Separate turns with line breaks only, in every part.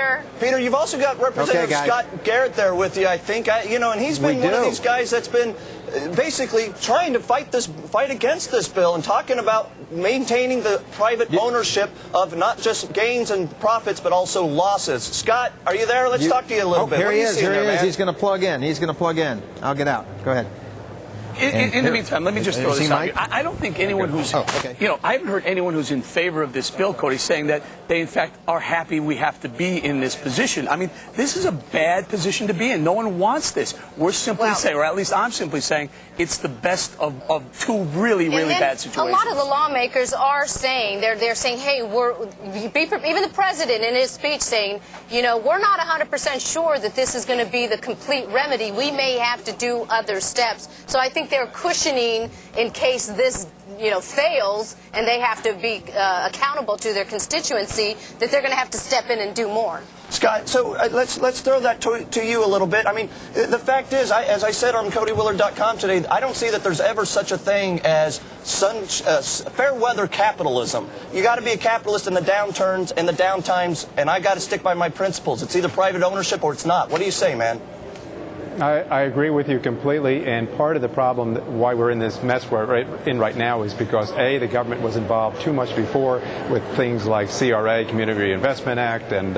Peter.
Peter, you've also got Representative Scott Garrett there with you, I think. And he's been one of these guys that's been basically trying to fight against this bill and talking about maintaining the private ownership of not just gains and profits, but also losses. Scott, are you there? Let's talk to you a little bit.
Here he is. Here he is. He's going to plug in. He's going to plug in. I'll get out. Go ahead.
In the meantime, let me just throw this out here. I don't think anyone who's, I haven't heard anyone who's in favor of this bill, Cody, saying that they, in fact, are happy we have to be in this position. I mean, this is a bad position to be in. No one wants this. We're simply saying, or at least I'm simply saying, it's the best of two really, really bad situations.
A lot of the lawmakers are saying, they're saying, hey, even the president in his speech saying, we're not 100% sure that this is going to be the complete remedy. We may have to do other steps. So I think they're cushioning in case this fails and they have to be accountable to their constituency, that they're going to have to step in and do more.
Scott, so let's throw that to you a little bit. I mean, the fact is, as I said on CodyWillard.com today, I don't see that there's ever such a thing as fair weather capitalism. You got to be a capitalist in the downturns and the downtimes, and I got to stick by my principles. It's either private ownership or it's not. What do you say, man?
I agree with you completely, and part of the problem why we're in this mess we're in right now is because, A, the government was involved too much before with things like CRA, Community Reinvestment Act, and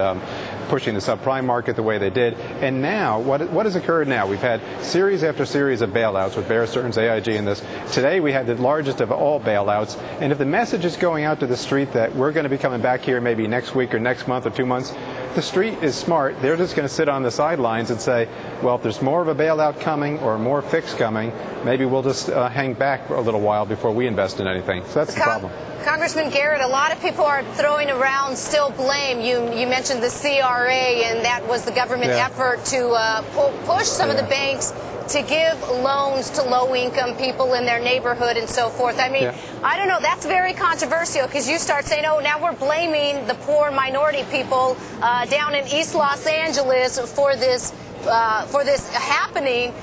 pushing the subprime market the way they did. And now, what has occurred now? We've had series after series of bailouts with Bear Stearns, AIG, and this. Today we had the largest of all bailouts, and if the message is going out to the street that we're going to be coming back here maybe next week or next month or 2 months, the street is smart. They're just going to sit on the sidelines and say, well, if there's more of a bailout coming or more fix coming, maybe we'll just hang back for a little while before we invest in anything. So that's the problem.
Congressman Garrett, a lot of people are throwing around still blame. You mentioned the CRA, and that was the government effort to push some of the banks to give loans to low-income people in their neighborhood and so forth. I mean, I don't know. That's very controversial because you start saying, oh, now we're blaming the poor minority people down in East Los Angeles for this happening.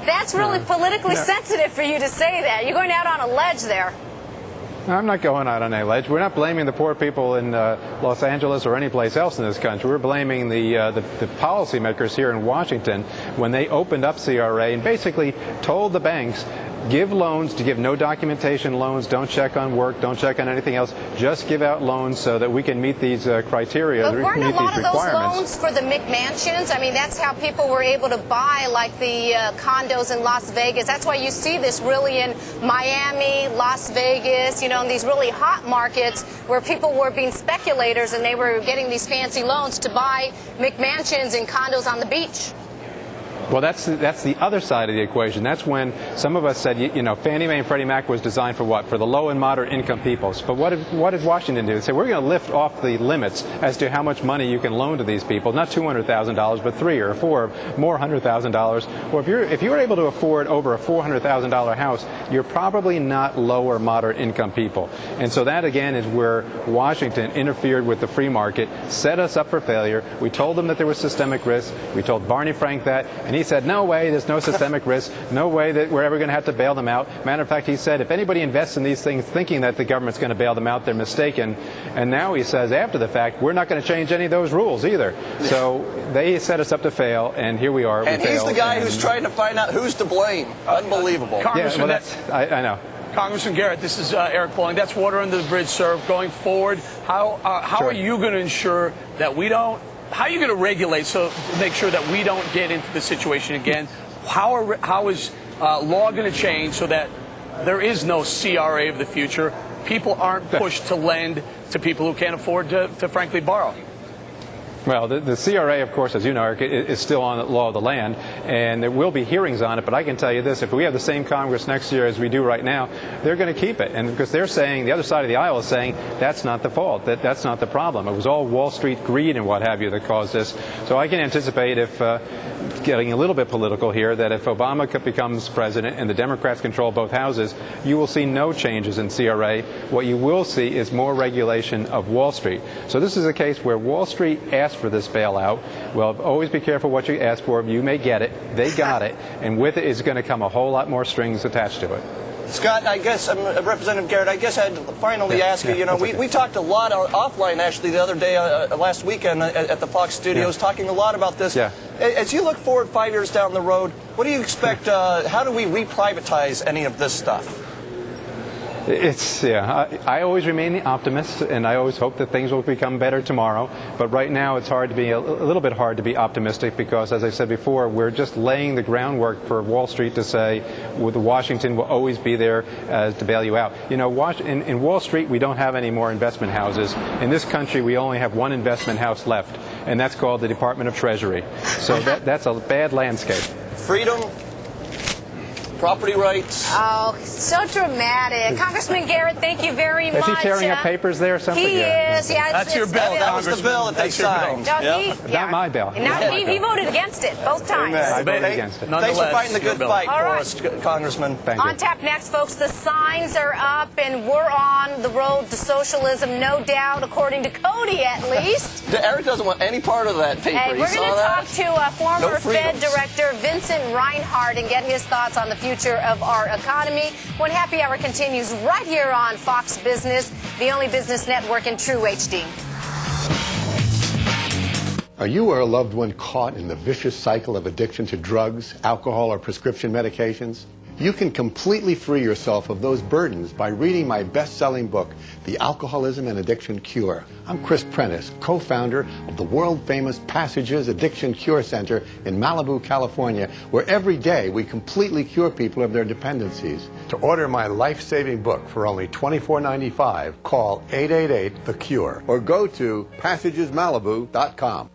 That's really politically sensitive for you to say that. You're going out on a ledge there.
I'm not going out on a ledge. We're not blaming the poor people in Los Angeles or any place else in this country. We're blaming the policymakers here in Washington when they opened up CRA and basically told the banks, give loans, to give no documentation loans, don't check on work, don't check on anything else, just give out loans so that we can meet these criteria,
but weren't
meet
a lot
these
of those
requirements.
loans for the McMansions? I mean, that's how people were able to buy, like, the condos in Las Vegas. That's why you see this really in Miami, Las Vegas, in these really hot markets where people were being speculators and they were getting these fancy loans to buy McMansions and condos on the beach.
Well, that's the other side of the equation. That's when some of us said, Fannie Mae and Freddie Mac was designed for what? For the low and moderate income peoples. But what did Washington do? They said, we're going to lift off the limits as to how much money you can loan to these people. Not $200,000, but $300,000 or $400,000, more $100,000. Or if you're able to afford over a $400,000 house, you're probably not low or moderate income people. And so that, again, is where Washington interfered with the free market, set us up for failure. We told them that there was systemic risk. We told Barney Frank that, and he said, no way, there's no systemic risk, no way that we're ever going to have to bail them out. Matter of fact, he said, if anybody invests in these things thinking that the government's going to bail them out, they're mistaken. And now he says, after the fact, we're not going to change any of those rules either. So they set us up to fail, and here we are.
And he's the guy who's trying to find out who's to blame. Unbelievable.
Yeah, well, I know.
Congressman Garrett, this is Eric Pauling. That's water under the bridge, sir. Going forward, how are you going to ensure that we don't? How are you going to regulate to make sure that we don't get into the situation again? How is law going to change so that there is no CRA of the future? People aren't pushed to lend to people who can't afford to frankly borrow.
Well, the CRA, of course, as you know, Eric, is still on the law of the land, and there will be hearings on it. But I can tell you this, if we have the same Congress next year as we do right now, they're going to keep it. And because they're saying, the other side of the aisle is saying, that's not the fault, that's not the problem. It was all Wall Street greed and what have you that caused this. So I can anticipate, if getting a little bit political here, that if Obama becomes president and the Democrats control both houses, you will see no changes in CRA. What you will see is more regulation of Wall Street. So this is a case where Wall Street asked for this bailout. Well, always be careful what you ask for. You may get it. They got it. And with it is going to come a whole lot more strings attached to it.
Scott, I guess, Representative Garrett, I guess I'd finally ask you, we talked a lot offline, actually, the other day, last weekend at the Fox studios, talking a lot about this.
Yeah.
As you look forward 5 years down the road, what do you expect, how do we re-privatize any of this stuff?
I always remain the optimist, and I always hope that things will become better tomorrow. But right now, it's hard to be a little bit hard to be optimistic because, as I said before, we're just laying the groundwork for Wall Street to say Washington will always be there to bail you out. In Wall Street, we don't have any more investment houses. In this country, we only have one investment house left, and that's called the Department of Treasury. So that's a bad landscape.
Freedom. Property rights.
Oh, so dramatic. Congressman Garrett, thank you very much.
Is he tearing up papers there or something?
He is, yeah.
That's your bill,
That was the bill that they signed.
No,
Not my bill.
No, he voted against it both times.
I voted against it.
Thanks for fighting the good fight
All
for
right.
us, Congressman.
Thank you.
On tap next, folks. The signs are up, and we're on the road to socialism, no doubt, according to Cody, at least.
Eric doesn't want any part of that paper.
Hey, we're going to talk to former Fed
freedoms.
Director Vincent Reinhardt and get his thoughts on the future of our economy when Happy Hour continues right here on Fox Business, the only business network in true HD.
Are you or a loved one caught in the vicious cycle of addiction to drugs, alcohol, or prescription medications? You can completely free yourself of those burdens by reading my best-selling book, The Alcoholism and Addiction Cure. I'm Chris Prentice, co-founder of the world-famous Passages Addiction Cure Center in Malibu, California, where every day we completely cure people of their dependencies. To order my life-saving book for only $24.95, call 888-THE-CURE or go to passagesmalibu.com.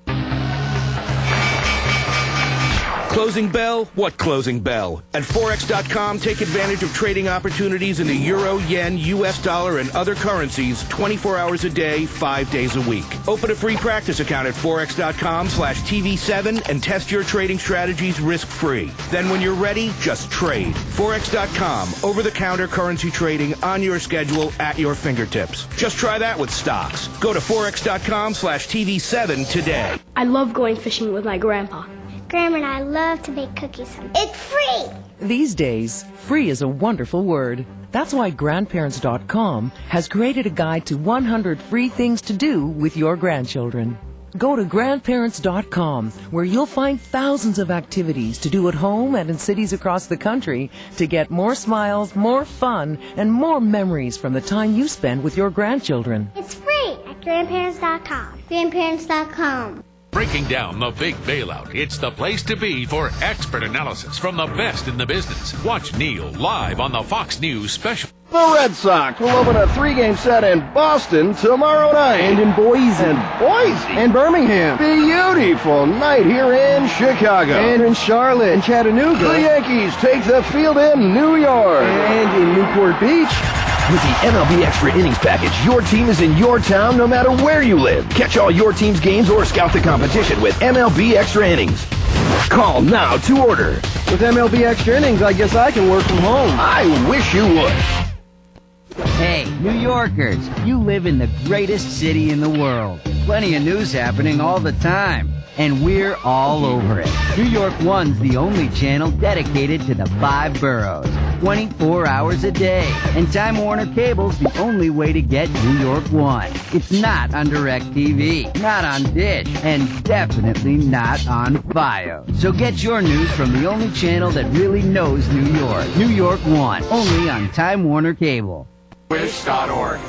Closing bell? What closing bell? At Forex.com, take advantage of trading opportunities in the euro, yen, US dollar, and other currencies 24 hours a day, 5 days a week. Open a free practice account at Forex.com/TV7 and test your trading strategies risk-free. Then when you're ready, just trade. Forex.com, over-the-counter currency trading on your schedule at your fingertips. Just try that with stocks. Go to Forex.com/TV7 today.
I love going fishing with my grandpa. Grandma and I love to bake cookies. It's free!
These days, free is a wonderful word. That's why Grandparents.com has created a guide to 100 free things to do with your grandchildren. Go to Grandparents.com, where you'll find thousands of activities to do at home and in cities across the country to get more smiles, more fun, and more memories from the time you spend with your grandchildren.
It's free at Grandparents.com. Grandparents.com.
Breaking down the big bailout. It's the place to be for expert analysis from the best in the business. Watch Neil live on the Fox News special.
The Red Sox will open a 3-game set in Boston tomorrow night. And in Boise. And Birmingham. Beautiful night here in Chicago. And in Charlotte. And Chattanooga. The Yankees take the field in New York. And in Newport Beach. With the MLB Extra Innings Package, your team is in your town no matter where you live. Catch all your team's games or scout the competition with MLB Extra Innings. Call now to order. With MLB Extra Innings, I guess I can work from home. I wish you would.
Hey, New Yorkers, you live in the greatest city in the world. Plenty of news happening all the time. And we're all over it. New York One's the only channel dedicated to the 5 boroughs, 24 hours a day. And Time Warner Cable's the only way to get New York One. It's not on DirecTV, not on Dish, and definitely not on Fios. So get your news from the only channel that really knows New York. New York One, only on Time Warner Cable.
Wish.org.